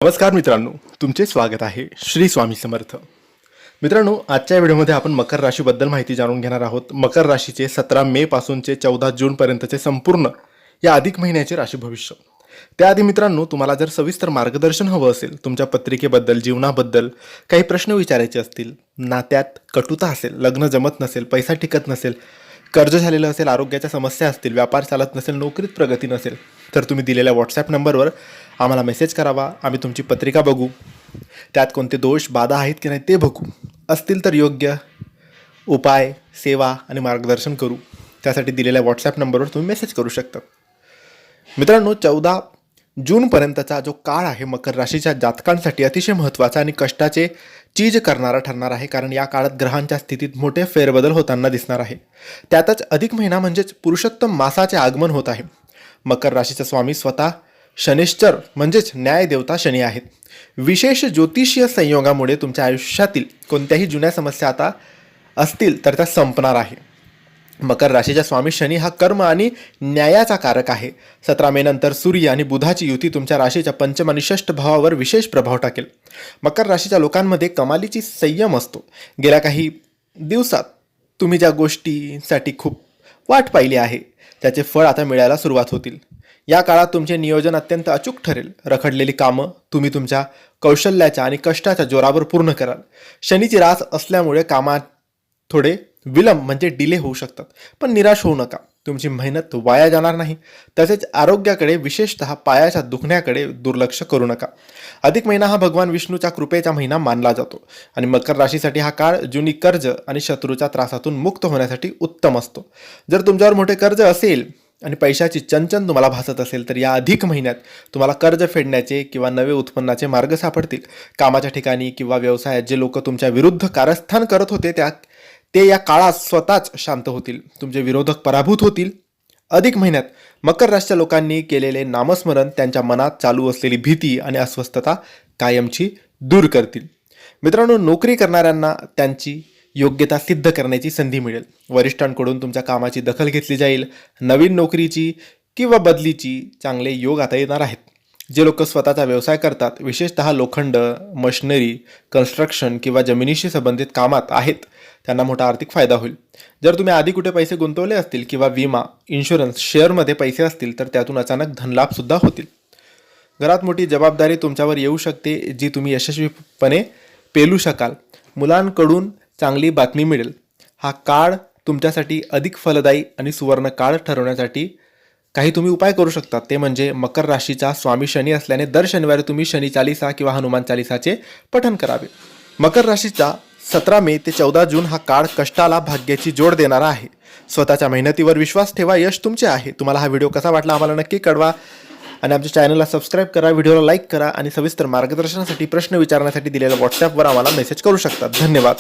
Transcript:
नमस्कार मित्रांनो, तुमचे स्वागत आहे श्री स्वामी समर्थ. मित्रांनो, आजच्या व्हिडिओमध्ये आपण मकर राशीबद्दल माहिती जाणून घेणार आहोत. मकर राशीचे 17 मे पासूनचे 14 जून पर्यंतचे संपूर्ण या अधिक महिन्याचे राशी भविष्य. त्याआधी मित्रांनो, तुम्हाला जर सविस्तर मार्गदर्शन हवं असेल, तुमच्या पत्रिकेबद्दल, जीवनाबद्दल काही प्रश्न विचारायचे असतील, नात्यात कटुता असेल, लग्न जमत नसेल, पैसा टिकत नसेल, कर्ज झालेलं असेल, आरोग्याच्या समस्या असतील, व्यापार चालत नसेल, नोकरीत प्रगती नसेल, तर तुम्ही दिलेल्या व्हॉट्सॲप नंबरवर आम्हाला मेसेज करावा. आम्ही तुमची पत्रिका बघू, त्यात कोणते दोष बाधा आहेत की नाही ते बघू, असतील तर योग्य उपाय, सेवा आणि मार्गदर्शन करू. त्यासाठी दिलेल्या व्हॉट्सॲप नंबरवर तुम्ही मेसेज करू शकता. मित्रांनो, 14 जूनपर्यंतचा जो काळ आहे मकर राशीच्या जातकांसाठी अतिशय महत्त्वाचा आणि कष्टाचे चीज करणारा ठरणार आहे. कारण या काळात ग्रहांच्या स्थितीत मोठे फेरबदल होताना दिसणार आहे. त्यातच अधिक महिना म्हणजेच पुरुषोत्तम मासाचे आगमन होत आहे. मकर राशीचा स्वामी स्वतः शनिश्चर म्हणजेच न्यायदेवता शनी आहेत. विशेष ज्योतिषीय संयोगामुळे तुमच्या आयुष्यातील कोणत्याही जुन्या समस्या आता असतील तर त्या संपणार आहे. मकर राशीच्या स्वामी शनी हा कर्म आणि न्यायाचा कारक आहे. 17 मे नंतर सूर्य आणि बुधाची युती तुमच्या राशीच्या पंचम आणि षष्ठ भावावर विशेष प्रभाव टाकेल. मकर राशीच्या लोकांमध्ये कमालीची संयम असतो. गेल्या काही दिवसात तुम्ही ज्या गोष्टीसाठी खूप वाट पाहिली आहे त्याचे फळ आता मिळायला सुरुवात होतील. या काळात तुमचे नियोजन अत्यंत अचूक ठरेल. रखडलेली कामं तुम्ही तुमच्या कौशल्याच्या आणि कष्टाच्या जोरावर पूर्ण कराल. शनीची रास असल्यामुळे कामात थोडे विलंब म्हणजे डिले होऊ शकतात, पण निराश होऊ नका. तुमची मेहनत वाया जाणार नाही. तसेच आरोग्याकडे, विशेषतः पायाच्या दुखण्याकडे दुर्लक्ष करू नका. अधिक महिना हा भगवान विष्णूच्या कृपेचा महिना मानला जातो आणि मकर राशीसाठी हा काळ जुनी कर्ज आणि शत्रूच्या त्रासातून मुक्त होण्यासाठी उत्तम असतो. जर तुमच्यावर मोठे कर्ज असेल आणि पैशाची चणचण तुम्हाला भासत असेल तर या अधिक महिन्यात तुम्हाला कर्ज फेडण्याचे किंवा नवे उत्पन्नाचे मार्ग सापडतील. कामाच्या ठिकाणी किंवा व्यवसायात जे लोक तुमच्या विरुद्ध कारस्थान करत होते ते या काळात स्वतःच शांत होतील. तुमचे विरोधक पराभूत होतील. अधिक महिन्यात मकर राशीच्या लोकांनी केलेले नामस्मरण त्यांच्या मनात चालू असलेली भीती आणि अस्वस्थता कायमची दूर करतील. मित्रांनो, नोकरी करणाऱ्यांना त्यांची योग्यता सिद्ध करण्याची संधी मिळेल. वरिष्ठांकडून तुमच्या कामाची दखल घेतली जाईल. नवीन नोकरीची किंवा बदलीची चांगले योग आता येणार आहेत. जे लोक स्वतःचा व्यवसाय करतात, विशेषतः लोखंड, मशिनरी, कन्स्ट्रक्शन किंवा जमिनीशी संबंधित कामात आहेत, त्यांना मोठा आर्थिक फायदा होईल. जर तुम्ही आधी कुठे पैसे गुंतवले असतील किंवा विमा, इन्शुरन्स, शेअरमध्ये पैसे असतील तर त्यातून अचानक धनलाभसुद्धा होतील. घरात मोठी जबाबदारी तुमच्यावर येऊ शकते, जी तुम्ही यशस्वीपणे पेलू शकाल. मुलांकडून चांगली बातमी मिळेल. हा काळ तुमच्यासाठी अधिक फलदायी आणि सुवर्ण काळ ठरवण्यासाठी काही तुम्ही उपाय करू शकता. ते म्हणजे मकर राशीचा स्वामी शनी असल्याने दर शनिवारी तुम्ही शनी चालिसा किंवा हनुमान चालिसाचे पठण करावे. मकर राशीचा 17 मे ते 14 जून हा काळ कष्टाला भाग्याची जोड देणारा आहे. स्वतःच्या मेहनतीवर विश्वास ठेवा, यश तुमचे आहे. तुम्हाला हा व्हिडिओ कसा वाटला आम्हाला नक्की कळवा आणि आमच्या चॅनलला सबस्क्राईब करा, व्हिडिओला लाईक करा आणि सविस्तर मार्गदर्शनासाठी, प्रश्न विचारण्यासाठी दिलेल्या व्हॉट्सॲपवर आम्हाला मेसेज करू शकता. धन्यवाद.